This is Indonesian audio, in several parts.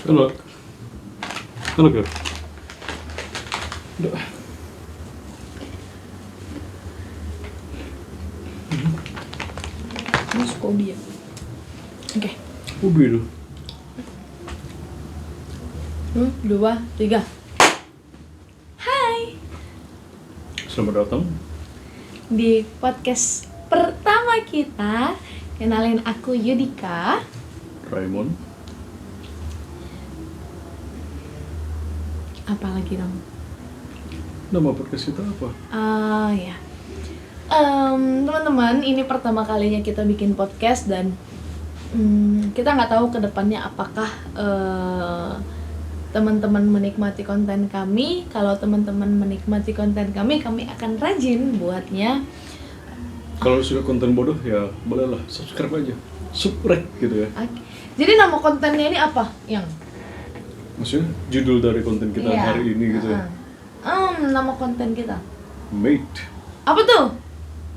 Halo. Halo, Kak. Udah. Ini Kobe ya. Oke. Ubi itu. 2, 3. Hai. Selamat datang. Di podcast pertama kita, kenalin aku Yudika. Raymond. Apa lagi dong? Nama podcast kita apa? Ya. Teman-teman, ini pertama kalinya kita bikin podcast dan kita nggak tahu kedepannya apakah teman-teman menikmati konten kami. Kalau teman-teman menikmati konten kami akan rajin buatnya. Kalau suka konten bodoh ya bolehlah subscribe aja. Subrek gitu ya. Oke. Jadi nama kontennya ini apa? Yang Maksudnya judul dari konten kita Iya. hari ini gitu ya. Nama konten kita Mate. apa tuh?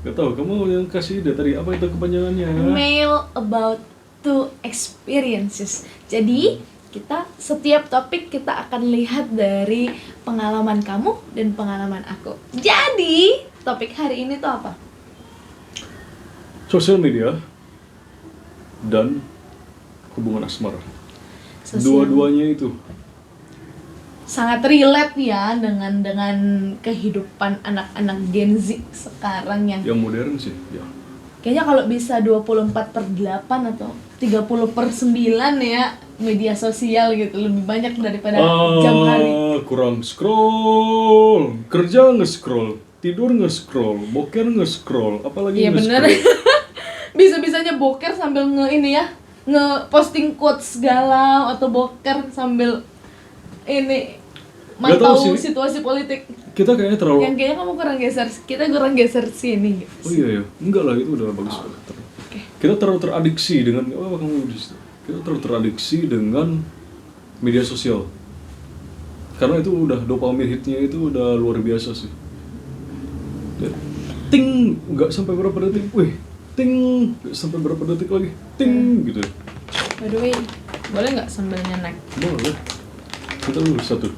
Gak tau, kamu yang kasih ide tadi apa itu kepanjangannya? Mail about two experiences. Jadi kita setiap topik kita akan lihat dari pengalaman kamu dan pengalaman aku. Jadi topik hari ini tuh apa? Sosial media dan hubungan asmara. Sosial- Dua-duanya itu. Sangat relate ya dengan kehidupan anak-anak Gen Z sekarang yang Yang modern sih, ya. kayaknya kalau bisa 24/8 atau 30/9 ya media sosial gitu, lebih banyak daripada jam hari. Kurang scroll, kerja nge-scroll, tidur nge-scroll, boker nge-scroll, apalagi Iya bener. Bisa-bisanya boker sambil nge-posting quotes galau atau boker sambil ini Gak tahu mantau sih. situasi politik. Kita kayaknya terlalu... Yang kayaknya kamu kita kurang geser sini gitu. Oh iya ya, enggak lah, itu udah bagus banget. Oke. Kita terlalu teradiksi dengan... Oh, kamu di situ. Kita terlalu teradiksi dengan media sosial. Karena itu udah dopamin hitnya itu udah luar biasa sih. Ya, ting, nggak sampai berapa detik, wih, ting, nggak sampai berapa detik lagi, ting, gitu. By the way, boleh nggak sambil nyenek? Boleh. Kita dulu satu.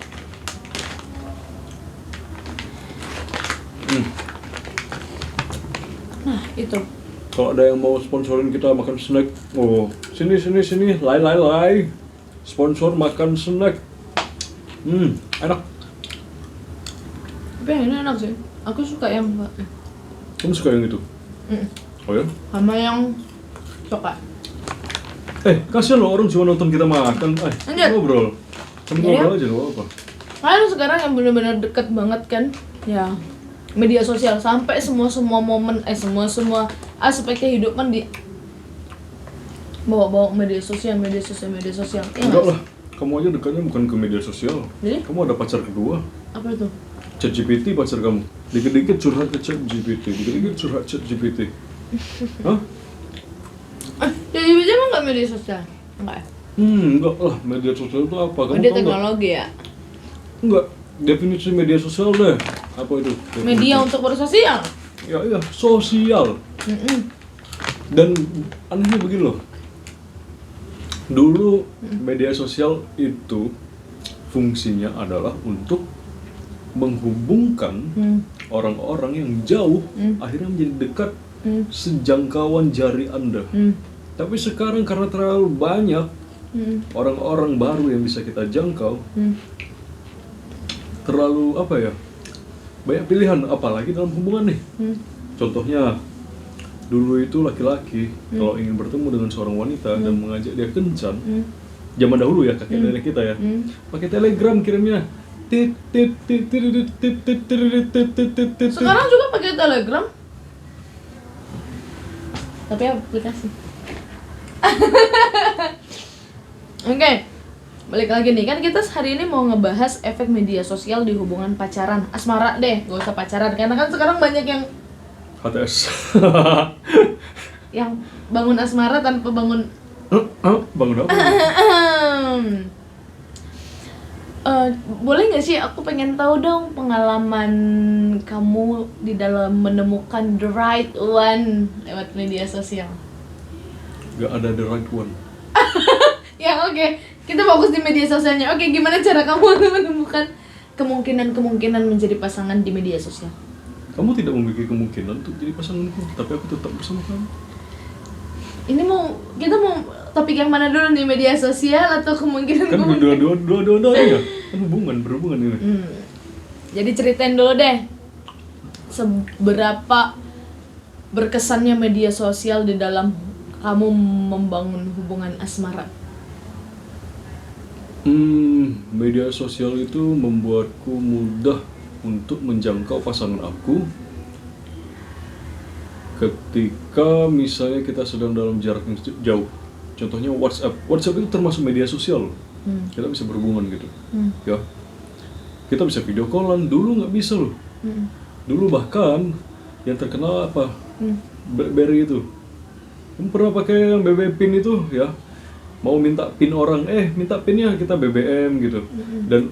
Nah, itu. Kalau ada yang mau sponsorin kita makan snack, oh sini, lai. Sponsor makan snack. Enak. Tapi yang ini enak sih. Aku suka yang Kamu suka yang itu? Oh ya? sama yang coklat. Kasihan loh orang cuma nonton kita makan. Lanjut. Ngobrol. Sambil Iya. ngobrol aja loh apa? Kalian sekarang yang benar-benar deket banget kan? Ya, media sosial sampai semua momen semua aspek kehidupan di bawa media sosial. Iya Enggak nggak lah. Kamu aja dekatnya bukan ke media sosial. Jadi? Kamu ada pacar kedua. sih? Apa itu? ChatGPT pacar kamu. Dikit-dikit curhat ke ChatGPT. Dikit-dikit curhat ChatGPT. Hah? Jadi emang nggak media sosial? Enggak ya? Enggak lah. Media sosial itu apa? Kamu Media tahu nggak? teknologi ya? Enggak. Definisi media sosial deh. Apa itu? Media untuk bersosial? Ya, sosial. Dan anehnya begini loh. Dulu media sosial itu fungsinya adalah untuk menghubungkan orang-orang yang jauh akhirnya menjadi dekat sejangkauan jari Anda. Tapi sekarang karena terlalu banyak orang-orang baru yang bisa kita jangkau, terlalu banyak pilihan, apalagi dalam hubungan nih. Contohnya, dulu itu laki-laki kalau ingin bertemu dengan seorang wanita dan mengajak dia kencan, zaman dahulu ya, kakek nenek kita ya, pakai telegram kirimnya. Sekarang juga pakai Telegram. Tapi aplikasi. Oke. Balik lagi nih, kan kita hari ini mau ngebahas efek media sosial di hubungan pacaran. Asmara deh, gak usah pacaran. Karena kan sekarang banyak yang HTS. bangun asmara tanpa bangun. Bangun apa? Boleh nggak sih aku pengen tahu dong pengalaman kamu di dalam menemukan the right one lewat media sosial. Gak ada the right one. Ya oke. Kita fokus di media sosialnya. Oke, gimana cara kamu menemukan kemungkinan menjadi pasangan di media sosial? Kamu tidak memiliki kemungkinan untuk jadi pasanganku, tapi aku tetap bersama kamu. Ini kita mau topik yang mana dulu nih, media sosial atau kemungkinan? Kan dua-duanya kan berhubungan ini. Jadi ceritain dulu deh, seberapa berkesannya media sosial di dalam kamu membangun hubungan asmara? Media sosial itu membuatku mudah untuk menjangkau pasangan aku ketika misalnya kita sedang dalam jarak yang jauh. Contohnya WhatsApp itu termasuk media sosial. Kita bisa berhubungan gitu. Ya, kita bisa video callan. Dulu nggak bisa loh. Dulu bahkan yang terkenal apa? BlackBerry itu. Kamu pernah pakai yang BB pin itu ya? Mau minta pin orang, minta pinnya, kita BBM gitu. Dan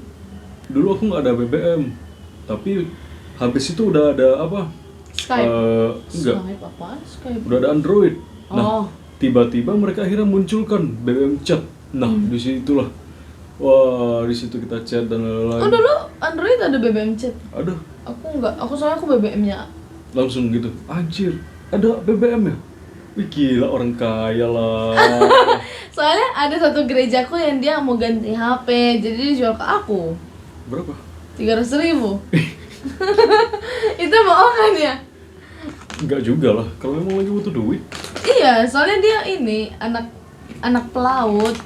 dulu aku nggak ada BBM, tapi habis itu udah ada apa? Skype. Enggak. Skype apa? Skype. Udah ada Android. Nah, tiba-tiba mereka akhirnya munculkan BBM chat. Nah, disitulah. Wah, di situ kita chat dan lain-lain. Oh, dulu Android ada BBM chat? Ada. Aku enggak, soalnya aku BBM-nya Langsung gitu. Anjir, ada BBM ya? Wih, gila, orang kaya lah. Soalnya ada satu gerejaku yang dia mau ganti HP, jadi dia jual ke aku. Berapa? 300.000. Itu bohong kan ya? Enggak juga lah, kalau memang lagi butuh duit. Iya, soalnya dia ini anak pelaut.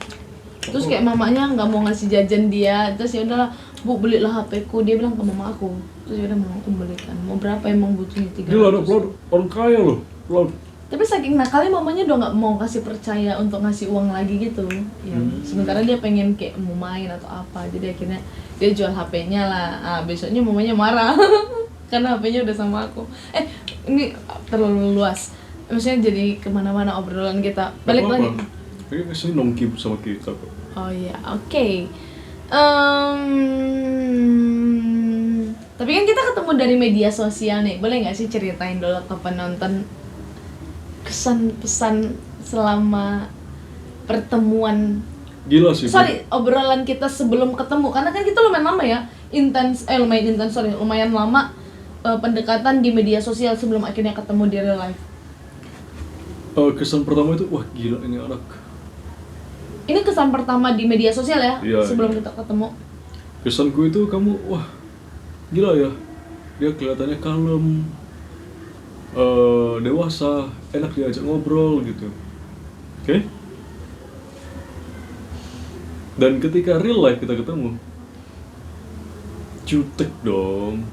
Terus kayak mamanya nggak mau ngasih jajan dia, terus ya udahlah, Bu, belilah HP ku. Dia bilang ke mama aku. Terus ya udah mama aku belikan. Mau berapa emang butuhnya? 300. Gila, ada pelaut, orang kaya loh, pelaut. Tapi saking nakalnya mamanya udah nggak mau kasih percaya untuk ngasih uang lagi gitu ya. Sementara dia pengen kayak mau main atau apa, jadi akhirnya dia jual HP-nya lah. Besoknya mamanya marah karena HP-nya udah sama aku. Ini terlalu luas, maksudnya jadi kemana-mana obrolan kita. Balik lagi. Kayaknya kesini nongki sama kita kok. Oh iya, oke. Tapi kan kita ketemu dari media sosial nih, boleh nggak sih ceritain dulu ke penonton kesan pesan selama pertemuan, obrolan kita sebelum ketemu, karena kan kita lumayan lama ya, lumayan lama pendekatan di media sosial sebelum akhirnya ketemu di real life. Kesan pertama itu, wah gila ini anak. Ini kesan pertama di media sosial ya, sebelum iya. kita ketemu. Kesanku itu kamu, wah gila ya, dia kelihatannya kalem, dewasa, enak diajak ngobrol gitu. Oke? Dan ketika real life kita ketemu, jutek dong.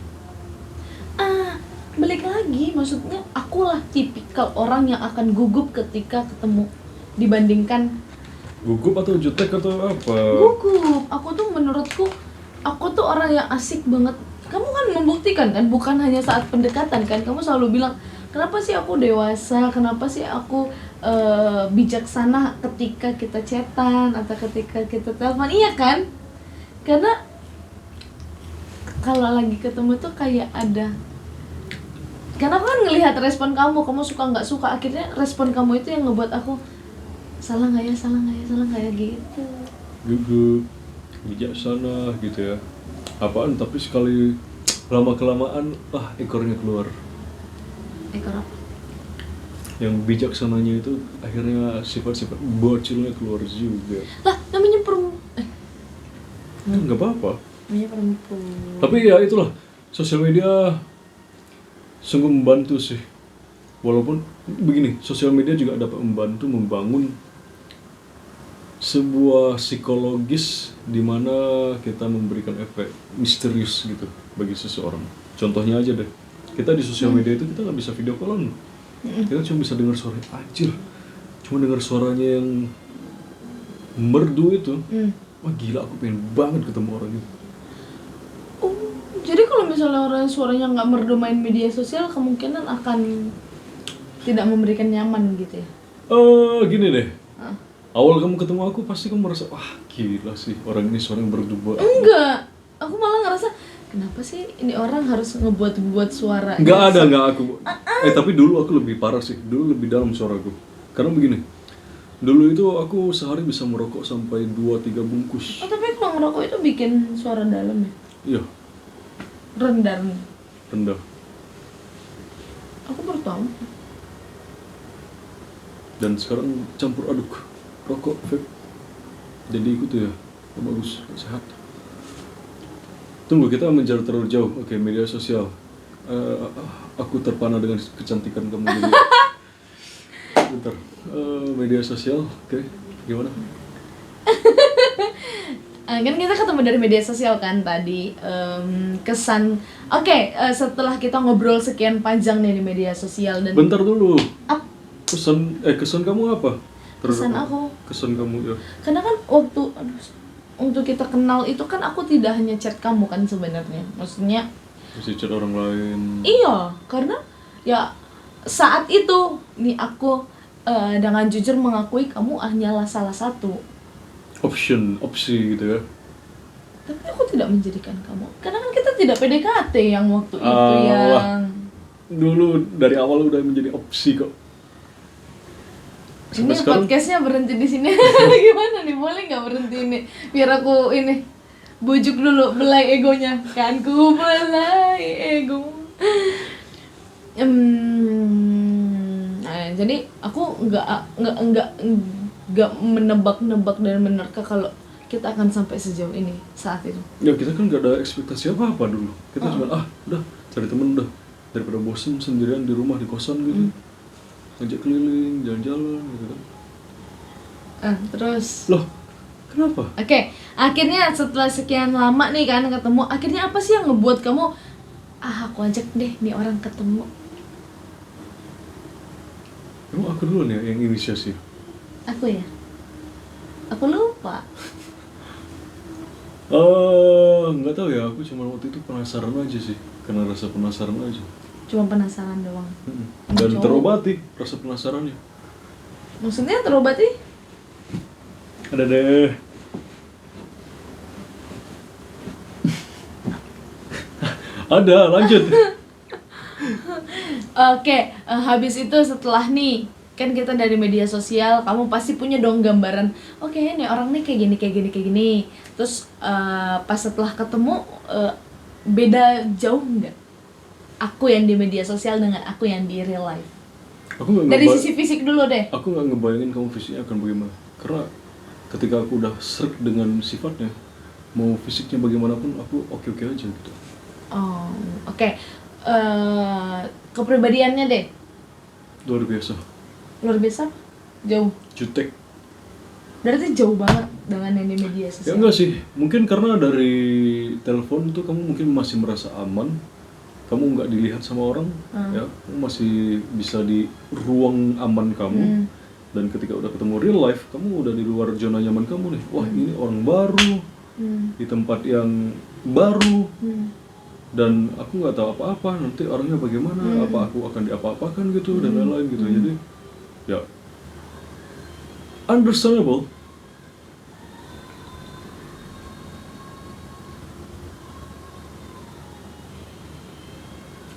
Balik lagi, maksudnya akulah tipikal orang yang akan gugup ketika ketemu dibandingkan. Gugup atau jutek atau apa? Gugup. Menurutku aku tuh orang yang asik banget. Kamu kan membuktikan kan, bukan hanya saat pendekatan kan, kamu selalu bilang kenapa sih aku dewasa, kenapa sih aku bijaksana ketika kita chatan atau ketika kita telepon, iya kan? Karena kalau lagi ketemu tuh kayak ada, karena aku kan ngelihat respon kamu suka nggak suka, akhirnya respon kamu itu yang ngebuat aku salah nggak ya gitu. Gugup, bijaksana gitu ya. Apaan, tapi sekali lama kelamaan ekornya keluar. Ekor apa? Yang bijaksananya itu akhirnya sifat-sifat bocilnya keluar juga. Lah, namanya Nggak apa-apa. namanya perempuan. Tapi ya itulah, sosial media sungguh membantu sih. Walaupun begini, sosial media juga dapat membantu membangun sebuah psikologis di mana kita memberikan efek misterius gitu bagi seseorang. Contohnya aja deh, kita di sosial media itu kita nggak bisa video callan, kita cuma bisa dengar suara, anjir, cuma dengar suaranya yang merdu itu. Wah gila, aku pengen banget ketemu orang itu. Jadi kalau misalnya orang suaranya nggak merdu main media sosial, kemungkinan akan tidak memberikan nyaman gitu ya? Gini deh, awal kamu ketemu aku pasti kamu merasa, wah gila sih, orang ini suara yang merdu banget. Enggak, aku malah ngerasa kenapa sih ini orang harus ngebuat suara. Nggak aku. Tapi dulu aku lebih parah sih, dulu lebih dalam suaraku. Karena begini, Dulu itu aku sehari bisa merokok sampai 2-3 bungkus. Oh, tapi kalau ngerokok itu bikin suara dalam ya? Iya, Rendah. rendah. Aku baru tahu. Dan sekarang campur aduk rokok, vape. Jadi itu ya, bagus, sehat. Tunggu, kita menjauh terlalu jauh. Oke, media sosial. Aku terpana dengan kecantikan kamu jadi. Bentar. Media sosial, oke. Gimana? Kan kita ketemu dari media sosial kan tadi. Kesan. Oke, setelah kita ngobrol sekian panjang nih di media sosial dan Bentar dulu. Ap- Kesan kamu apa? Kesan aku? Kesan kamu ya. Karena kan waktu kita kenal itu kan aku tidak hanya chat kamu kan sebenarnya. Maksudnya Masih chat orang lain. iya, karena ya saat itu nih aku dengan jujur mengakui kamu hanyalah salah satu. Opsi gitu ya. Tapi aku tidak menjadikan kamu. Karena kan kita tidak PDKT yang waktu itu Wah. yang Dulu dari awal udah menjadi opsi kok. ini Sampai sekarang podcastnya berhenti di sini. Gimana nih, boleh nggak berhenti ini biar aku ini bujuk dulu belai egonya kan ku belai ego. Jadi aku nggak menebak-nebak dan menerka kalau kita akan sampai sejauh ini saat itu. ya kita kan gak ada ekspektasi apa-apa dulu. Kita cuma udah cari temen udah, daripada bosen sendirian di rumah di kosan gitu. Ngajak keliling, jalan-jalan gitu kan. Terus Loh, kenapa? Oke, akhirnya setelah sekian lama nih kan ketemu, akhirnya apa sih yang ngebuat kamu aku ajak deh nih orang ketemu? Emang aku dulu nih yang inisiasi. Aku ya? Aku lupa. Nggak tahu ya, aku cuma waktu itu penasaran aja sih, karena rasa penasaran aja. Cuma penasaran doang. Dan Cowok. terobati rasa penasarannya. Maksudnya terobati? Ada deh. Ada, lanjut. Oke, habis itu setelah nih kan kita dari media sosial, kamu pasti punya dong gambaran. Oke, nih orang nih kayak gini. Terus pas setelah ketemu beda jauh nggak? Aku yang di media sosial dengan aku yang di real life. Aku nggak Dari sisi fisik dulu deh. Aku nggak ngebayangin kamu fisiknya akan bagaimana. Karena ketika aku udah srek dengan sifatnya, mau fisiknya bagaimanapun aku oke-oke aja gitu. Oh, oke. Kepribadiannya deh. Luar biasa. Luar biasa? Jauh. Jutek. Berarti jauh banget dengan yang di media Ya sosial. enggak sih, mungkin karena dari telepon tuh kamu mungkin masih merasa aman. Kamu nggak dilihat sama orang, ya, kamu masih bisa di ruang aman kamu. Dan ketika udah ketemu real life, kamu udah di luar zona nyaman kamu nih. Wah, ini orang baru, di tempat yang baru, dan aku nggak tahu apa-apa. Nanti orangnya bagaimana, apa aku akan diapa-apakan gitu dan lain-lain gitu. Jadi, ya, understandable.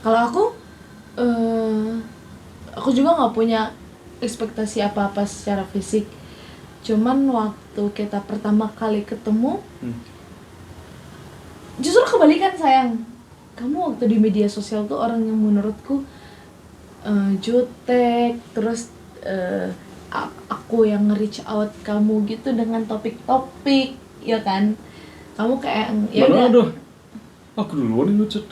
Kalau aku juga nggak punya ekspektasi apa-apa secara fisik. Cuman waktu kita pertama kali ketemu, justru kebalikan sayang. Kamu waktu di media sosial tuh orang yang menurutku jutek, terus aku yang nge-reach out kamu gitu dengan topik-topik, ya kan? Kamu kayak ya Mana udah. ada? Aku duluan yang ngechat.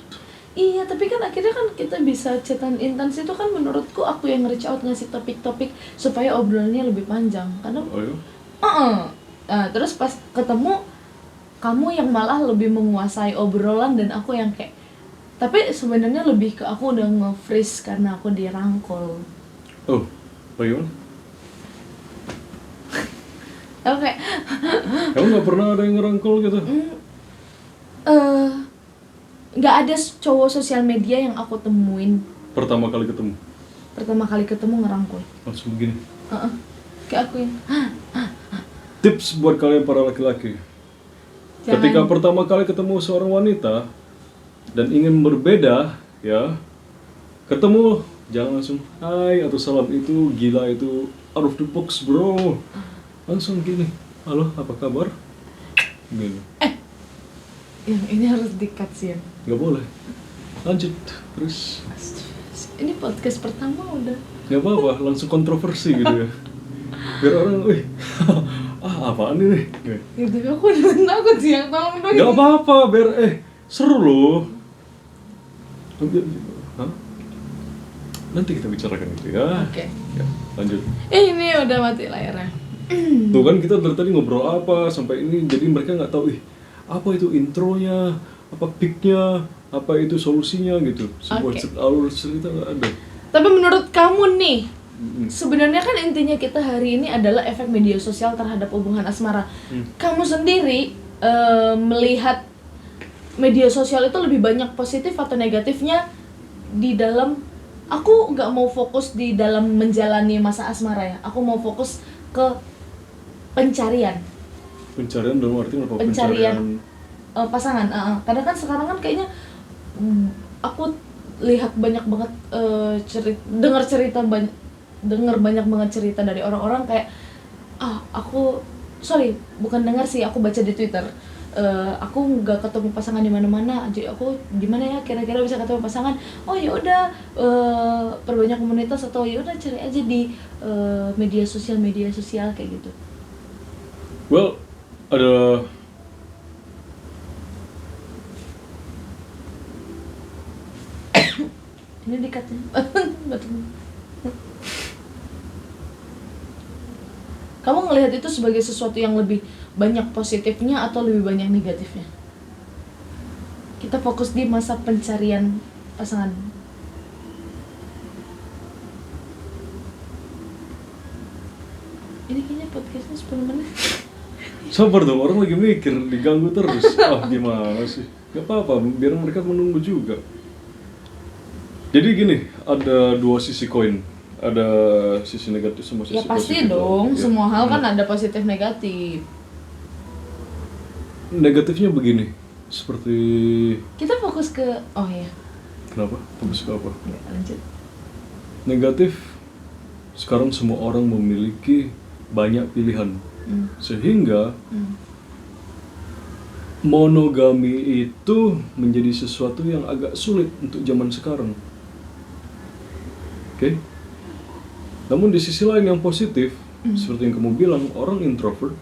Iya, tapi kan akhirnya kan kita bisa chatan intens itu kan menurutku aku yang nge-reach out ngasih topik-topik supaya obrolannya lebih panjang. Karena Oh ya? Nah, terus pas ketemu kamu yang malah lebih menguasai obrolan dan aku yang kayak, tapi sebenarnya lebih ke aku udah nge-freeze karena aku dirangkul. Oh, bagaimana? Oke. Kamu nggak pernah ada yang ngerangkul gitu? Nggak ada cowok sosial media yang aku temuin Pertama kali ketemu, ngerangkul. langsung begini. Kayak aku yang Tips buat kalian para laki-laki. Ketika pertama kali ketemu seorang wanita dan ingin berbeda, ya, ketemu Jangan langsung hai atau salam, itu gila, itu out of the box bro. Langsung gini, halo apa kabar? Gini. Yang ini harus di-cut sih ya. Nggak boleh. Lanjut terus. Ini podcast pertama udah. Nggak apa-apa, langsung kontroversi gitu ya. Biar orang, wih, apaan ini? Ya tapi aku udah takut sih, yang tolong dong. Nggak apa-apa, biar seru loh. Hah? Nanti kita bicarakan itu ya. Oke. Ya, lanjut. Ini udah mati layarnya. Tuh kan kita dari tadi ngobrol apa sampai ini, jadi mereka nggak tahu apa itu intronya, apa peaknya, apa itu solusinya gitu. Sebuah alur cerita nggak ada. Tapi menurut kamu nih, sebenarnya kan intinya kita hari ini adalah efek media sosial terhadap hubungan asmara. Kamu sendiri melihat media sosial itu lebih banyak positif atau negatifnya di dalam, aku nggak mau fokus di dalam menjalani masa asmara ya, aku mau fokus ke pencarian Dalam arti apa? Pencarian pasangan. Karena kan sekarang kan kayaknya aku lihat banyak banget dengar banyak banget cerita dari orang-orang kayak bukan dengar sih, aku baca di Twitter. Aku nggak ketemu pasangan di mana-mana, jadi aku gimana ya kira-kira bisa ketemu pasangan. Oh ya udah, perbanyak komunitas, atau ya udah cari aja di media sosial kayak gitu. Well, ada ini dikatnya kamu ngelihat itu sebagai sesuatu yang lebih banyak positifnya atau lebih banyak negatifnya? Kita fokus di masa pencarian pasangan. Ini kayaknya podcastnya 10 menit. sabar dong, orang lagi mikir, diganggu terus. Gimana sih? Gak apa-apa, biar mereka menunggu juga. Jadi gini, ada dua sisi koin. Ada sisi negatif sama sisi positif. Ya pasti dong, semua hal kan ada positif negatif. Negatifnya begini, seperti... Kita fokus ke, Kenapa? Fokus ke apa? Ya, lanjut. Negatif, sekarang semua orang memiliki banyak pilihan. Sehingga monogami itu menjadi sesuatu yang agak sulit untuk zaman sekarang. Oke? Namun di sisi lain yang positif, seperti yang kamu bilang, orang introvert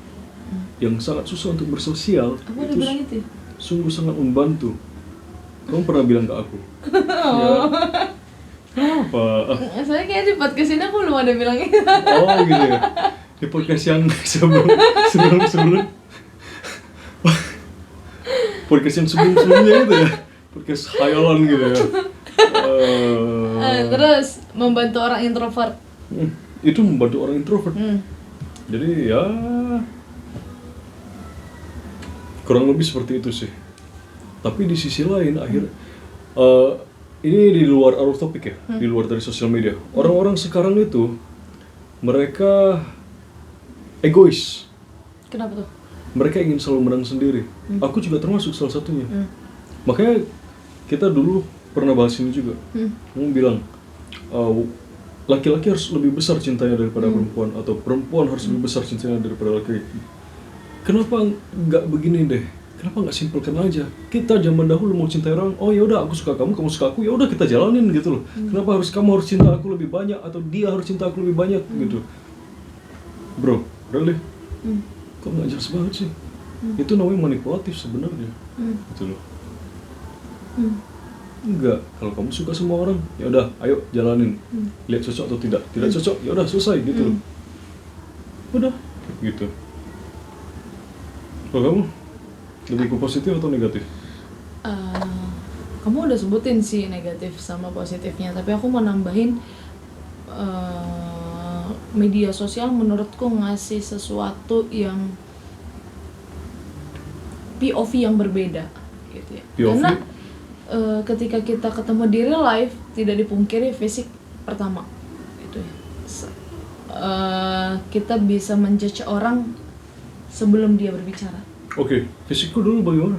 yang sangat susah untuk bersosial, Aku udah bilang itu. sungguh sangat membantu. Kamu pernah bilang ke aku. Ya. Apa? Soalnya kayak di podcast ini aku belum ada bilang itu. Oh gitu ya. Di podcast yang sebelum podcast yang sebelumnya itu ya, podcast khayalan gitu ya. Terus membantu orang introvert. Itu membantu orang introvert. Jadi ya kurang lebih seperti itu sih. Tapi di sisi lain ini di luar arus topik ya, di luar dari sosial media. Orang-orang sekarang itu mereka egois. Kenapa tuh? Mereka ingin selalu menang sendiri. Aku juga termasuk salah satunya. Makanya kita dulu pernah bahas ini juga. Kamu bilang laki-laki harus lebih besar cintanya daripada perempuan, atau perempuan harus lebih besar cintanya daripada laki-laki. Kenapa nggak begini deh? Kenapa nggak simpelkan aja? Kita zaman dahulu mau cintai orang, oh ya udah aku suka kamu, kamu suka aku, ya udah kita jalanin gitu loh. Kenapa kamu harus cinta aku lebih banyak, atau dia harus cinta aku lebih banyak gitu? Bro, really? Kok nggak jelas banget sih? Itu namanya manipulatif sebenarnya, gitu loh. Enggak, kalau kamu suka sama orang, ya udah, ayo jalanin. Lihat cocok atau tidak. Tidak cocok, ya udah selesai gitu loh. Udah, gitu. Kalau kamu lebih ke positif atau negatif? Kamu udah sebutin sih negatif sama positifnya, tapi aku mau nambahin media sosial menurutku ngasih sesuatu yang POV yang berbeda gitu ya. POV? Karena ketika kita ketemu di real life tidak dipungkiri fisik pertama gitu ya. Kita bisa menjudge orang sebelum dia berbicara. Oke, fisikku dulu bagaimana?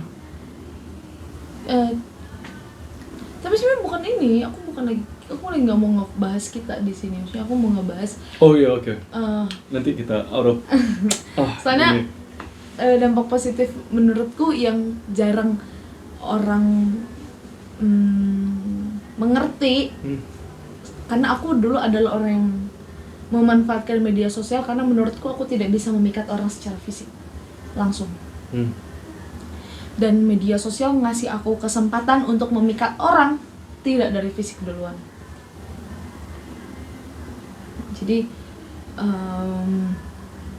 Tapi sebenarnya bukan ini, aku aku lagi nggak mau ngebahas kita di sini. Maksudnya aku mau ngebahas Oh iya, oke. Nanti kita out of. soalnya ini. dampak positif menurutku yang jarang orang mengerti. Karena aku dulu adalah orang yang memanfaatkan media sosial karena menurutku aku tidak bisa memikat orang secara fisik langsung. Dan media sosial ngasih aku kesempatan untuk memikat orang tidak dari fisik duluan. Jadi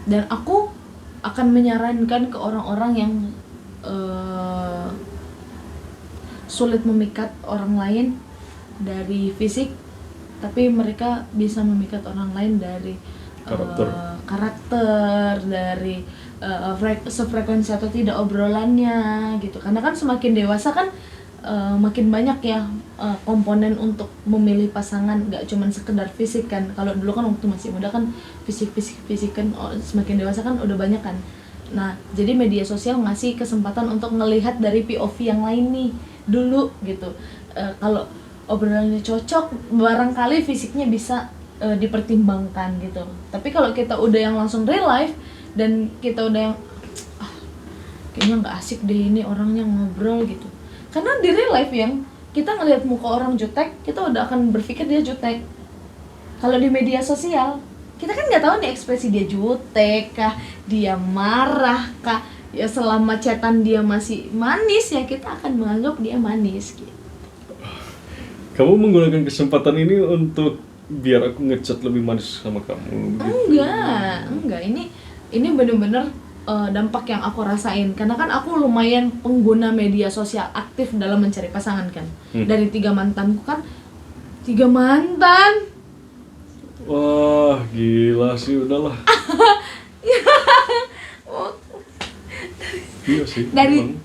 dan aku akan menyarankan ke orang-orang yang sulit memikat orang lain dari fisik, tapi mereka bisa memikat orang lain dari karakter, dari sefrekuensi atau tidak obrolannya gitu. Karena kan semakin dewasa kan makin banyak ya komponen untuk memilih pasangan, nggak cuma sekedar fisik kan. Kalau dulu kan waktu masih muda kan fisik kan, semakin dewasa kan udah banyak kan. Nah, jadi media sosial ngasih kesempatan untuk ngelihat dari POV yang lain nih dulu gitu. Kalau obrolannya cocok, barangkali fisiknya bisa dipertimbangkan gitu. Tapi kalau kita udah yang langsung real life dan kita udah yang kayaknya nggak asik deh ini orangnya ngobrol gitu. Karena di real life yang kita ngelihat muka orang jutek, kita udah akan berpikir dia jutek. Kalau di media sosial, kita kan nggak tahu nih ekspresi dia jutek kah, dia marah kah. Ya selama chatan dia masih manis ya kita akan menganggap dia manis gitu. Kamu menggunakan kesempatan ini untuk biar aku ngechat lebih manis sama kamu gitu? Enggak. Ini bener-bener dampak yang aku rasain. Karena kan aku lumayan pengguna media sosial aktif dalam mencari pasangan kan. Dari 3 mantanku kan 3 mantan. Wah, gila sih, udahlah. Iya sih. Dari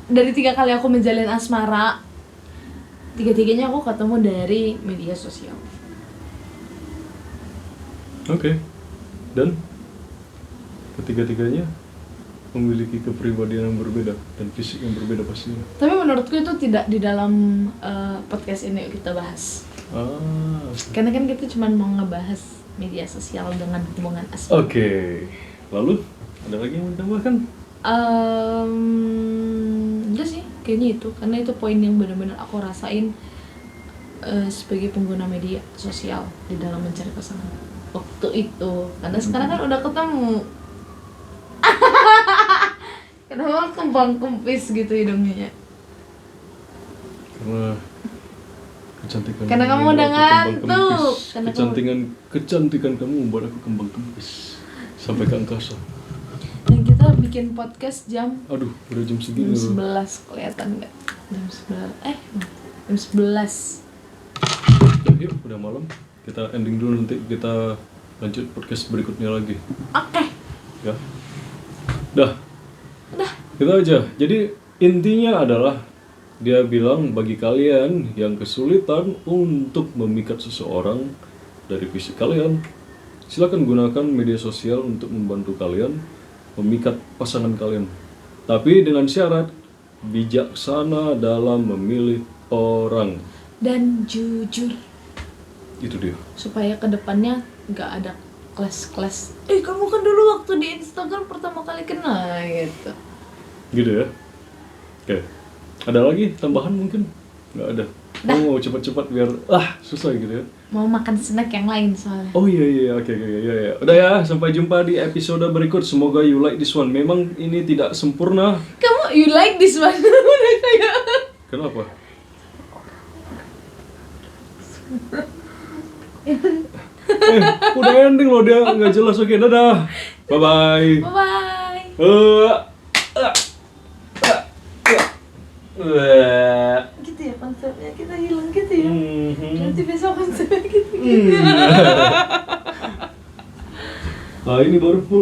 dari 3 kali aku menjalin asmara, 3-tiganya aku ketemu dari media sosial. Oke. Dan ketiga-tiganya memiliki kepribadian yang berbeda dan fisik yang berbeda pastinya. Tapi menurutku itu tidak di dalam podcast ini kita bahas. Karena kan kita cuma mau ngebahas media sosial dengan hubungan asmara. Oke. Lalu ada lagi yang mau ditambahkan? Enggak sih, kayaknya itu. Karena itu poin yang benar-benar aku rasain sebagai pengguna media sosial di dalam mencari pasangan waktu itu. Karena sekarang kan udah ketemu. Kenapa kembang kempis gitu hidungnya? Karena kecantikan. Karena kamu udah ngantuk. Kecantikan kamu membuat aku kembang kempis sampai ke angkasa. Dan kita bikin podcast jam. Aduh, udah jam segini. Jam 11 kelihatan nggak? Jam 11. Yuk, udah malam. Kita ending dulu, nanti kita lanjut podcast berikutnya lagi. Oke. Ya. Dah. Itu aja. Jadi intinya adalah dia bilang bagi kalian yang kesulitan untuk memikat seseorang dari fisik kalian, silakan gunakan media sosial untuk membantu kalian memikat pasangan kalian. Tapi dengan syarat bijaksana dalam memilih orang. Dan jujur. Itu dia. Supaya kedepannya nggak ada kelas-kelas. Kamu kan dulu waktu di Instagram pertama kali kenal gitu. Gitu ya. Oke. Ada lagi tambahan mungkin? Nggak ada. Kamu mau cepat-cepat biar susah gitu ya. Mau makan snack yang lain soalnya. Oh iya, oke. Udah ya, sampai jumpa di episode berikut. Semoga you like this one. Memang ini tidak sempurna. Kamu you like this one? Udah kayak. Kenapa? Udah ending loh, dia nggak jelas. Oke, dadah. Bye-bye. Gitu ya konsepnya, kita hilang gitu ya. Nanti besok konsepnya gitu. Ini baru full.